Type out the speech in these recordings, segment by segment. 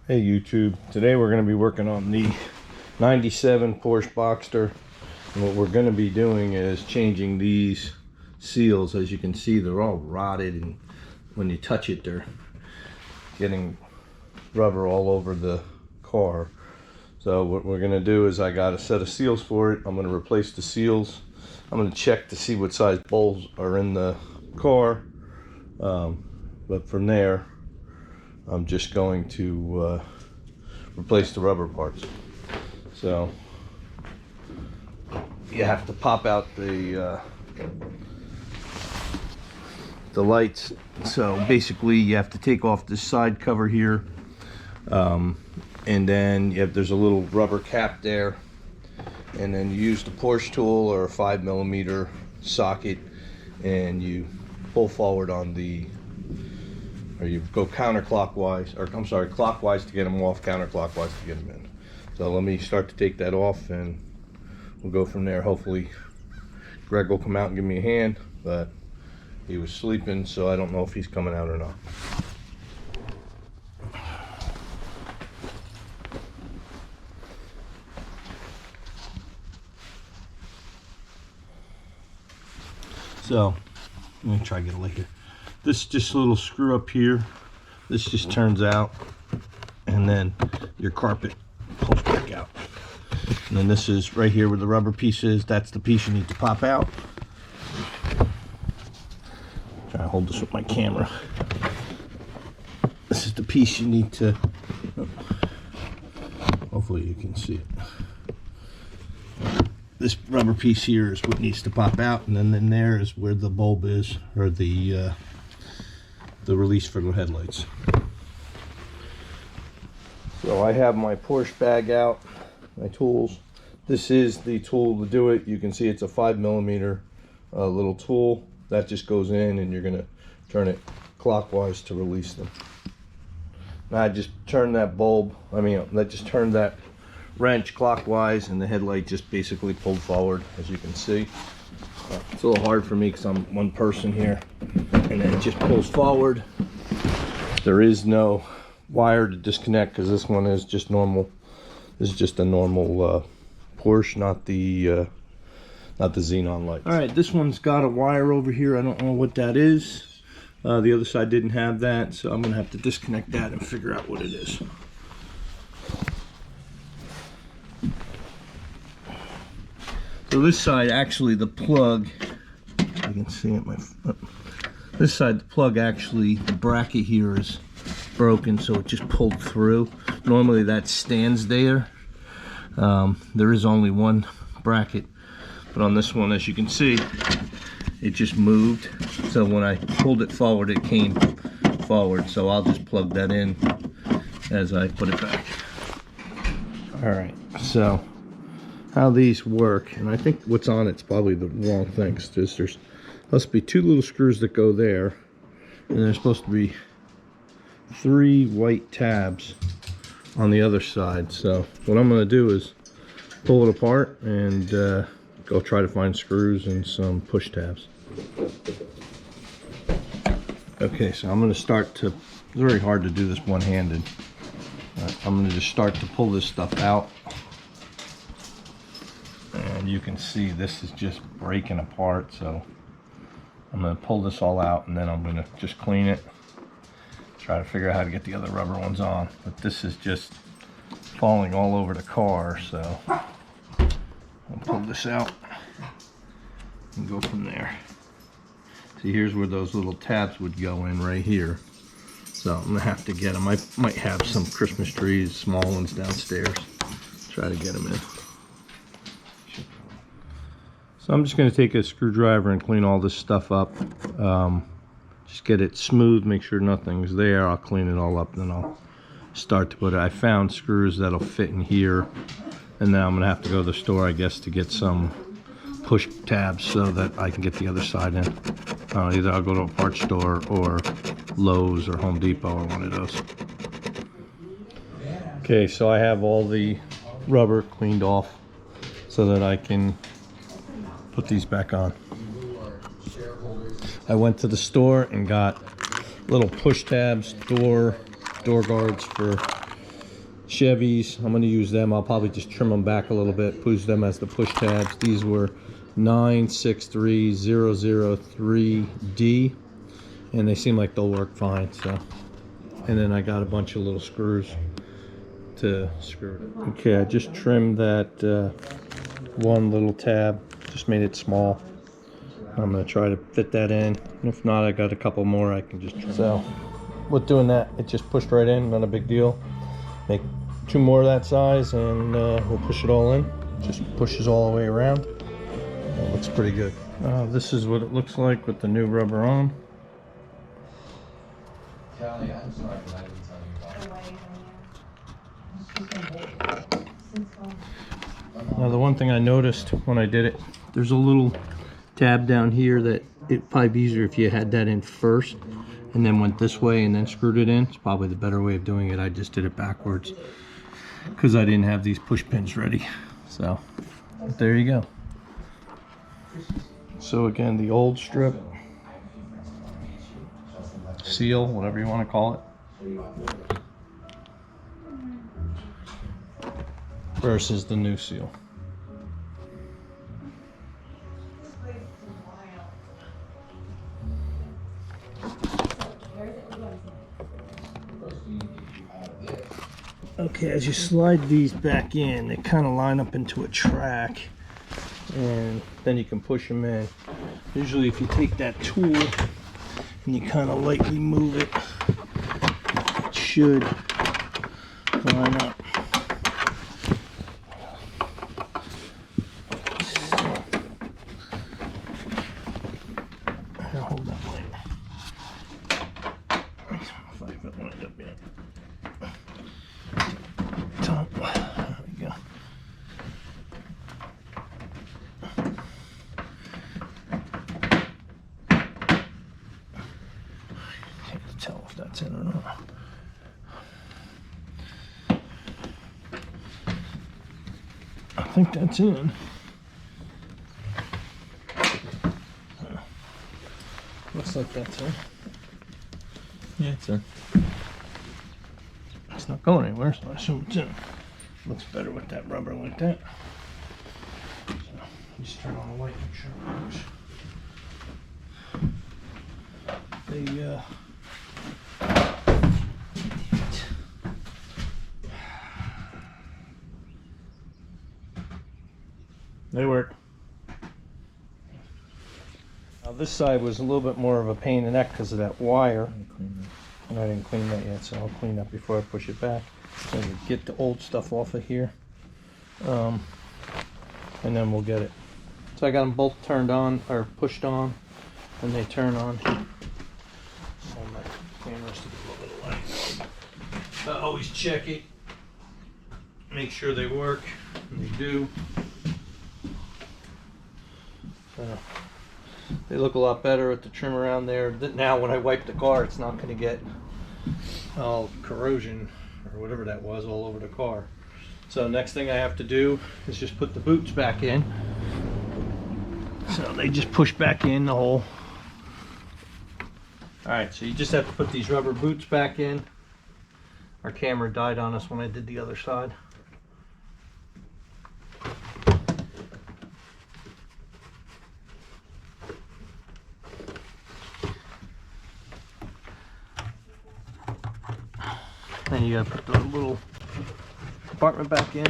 Hey YouTube, today we're going to be working on the 97 Porsche Boxster, and what we're going to be doing is changing these seals. As you can see, they're all rotted, and when you touch it they're getting rubber all over the car. So what we're going to do is, I got a set of seals for it. I'm going to replace the seals. I'm going to check to see what size bolts are in the car, but from there I'm just going to replace the rubber parts. So you have to pop out the lights. So basically you have to take off this side cover here, and then there's a little rubber cap there, and then you use the Porsche tool or a 5mm socket, and you pull forward on the, or you go counterclockwise, or I'm sorry, clockwise to get them off, counterclockwise to get them in. So let me start to take that off, and we'll go from there. Hopefully Greg will come out and give me a hand, but he was sleeping, so I don't know if he's coming out or not. So let me try to get a light here. This just a little screw up here. This just turns out, and then your carpet pulls back out. And then this is right here where the rubber piece is. That's the piece you need to pop out. Try to hold this with my camera. This is the piece you need to, hopefully you can see it. This rubber piece here is what needs to pop out, and then in there is where the bulb is, or the release for the headlights. So I have my Porsche bag out, my tools. This is the tool to do it. You can see it's a 5mm little tool that just goes in, and you're gonna turn it clockwise to release them. Now I just turned that bulb, I just turned that wrench clockwise, and the headlight just basically pulled forward, as you can see. It's a little hard for me because I'm one person here, and then it just pulls forward. There is no wire to disconnect because this one is just normal. This is just a normal Porsche, not the xenon lights. All right, this one's got a wire over here. I don't know what that is. The other side didn't have that, so I'm gonna have to disconnect that and figure out what it is. So this side, actually, the plug, you can see it, this side, the plug, actually, the bracket here is broken, so it just pulled through. Normally that stands there. There is only one bracket, but on this one, as you can see, it just moved. So when I pulled it forward, it came forward. So I'll just plug that in as I put it back. All right, so how these work, and I think what's on it's probably the wrong thing, because there's must be two little screws that go there, and there's supposed to be 3 white tabs on the other side. So what I'm going to do is pull it apart and go try to find screws and some push tabs. Okay, so I'm going to start to, it's very hard to do this one-handed. I'm going to just start to pull this stuff out. And you can see this is just breaking apart, so I'm going to pull this all out, and then I'm going to just clean it, try to figure out how to get the other rubber ones on. But this is just falling all over the car, so I'll pull this out and go from there. See, here's where those little tabs would go in, right here. So I'm going to have to get them. I might have some Christmas trees, small ones downstairs. Try to get them in. So I'm just going to take a screwdriver and clean all this stuff up. Just get it smooth, make sure nothing's there. I'll clean it all up, then I'll start to put it. I found screws that'll fit in here, and then I'm going to have to go to the store, I guess, to get some push tabs so that I can get the other side in. Either I'll go to a parts store or Lowe's or Home Depot or one of those. Okay, so I have all the rubber cleaned off so that I can put these back on. I went to the store and got little push tabs, door guards for Chevys. I'm going to use them. I'll probably just trim them back a little bit, use them as the push tabs. These were 963003D, and they seem like they'll work fine. So, and then I got a bunch of little screws to screw it. Okay, I just trimmed that one little tab, just made it small. I'm going to try to fit that in. If not, I got a couple more I can just trim. So with doing that, it just pushed right in, not a big deal. Make 2 more of that size and we'll push it all in. Just pushes all the way around. It looks pretty good. This is what it looks like with the new rubber on. Kelly, I'm sorry, but I didn't tell you about it. Now the one thing I noticed when I did it, there's a little tab down here that it'd probably be easier if you had that in first and then went this way and then screwed it in. It's probably the better way of doing it. I just did it backwards because I didn't have these push pins ready. So there you go. So again, the old strip, seal, whatever you want to call it, versus the new seal. Okay, as you slide these back in, they kind of line up into a track, and then you can push them in. Usually if you take that tool and you kind of lightly move it, it should line up. Here, hold that light. If I can wind up yet. Top. There we go. Can't tell if that's in or not. I think that's in. Looks like that's in. Yeah, it's in. It's not going anywhere, so I assume it's in. Looks better with that rubber like that. So, just turn on the light, make sure it works. They work. Now this side was a little bit more of a pain in the neck because of that wire. And I didn't clean that yet, so I'll clean that before I push it back. So get the old stuff off of here. And then we'll get it. So I got them both turned on, or pushed on, and they turn on. So my camera's to get a little light. I always check it. Make sure they work, and they do. So they look a lot better with the trim around there. Now when I wipe the car, it's not going to get all corrosion or whatever that was all over the car. So next thing I have to do is just put the boots back in. So they just push back in the hole. Alright, so you just have to put these rubber boots back in. Our camera died on us when I did the other side. Then you gotta put the little compartment back in.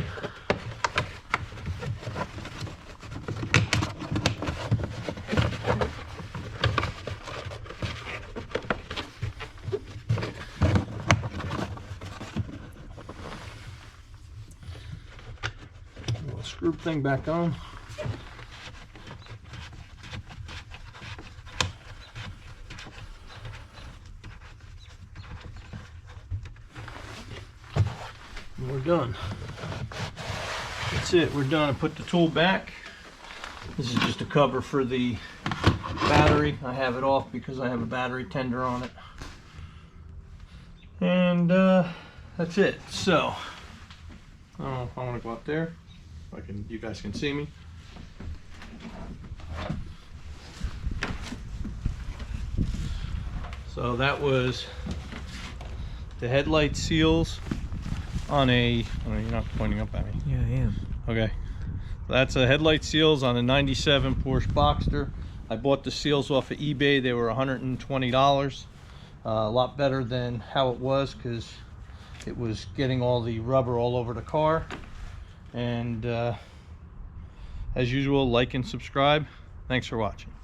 Little screw thing back on. And we're done. That's it, we're done. I put the tool back. This is just a cover for the battery. I have it off because I have a battery tender on it. And that's it. So, I don't know if I want to go up there. You guys can see me. So that was the headlight seals on a, oh, you're not pointing up at me. Yeah, I am. Okay. That's a headlight seals on a 97 Porsche Boxster. I bought the seals off of eBay. They were $120. A lot better than how it was because it was getting all the rubber all over the car. And as usual, like and subscribe. Thanks for watching.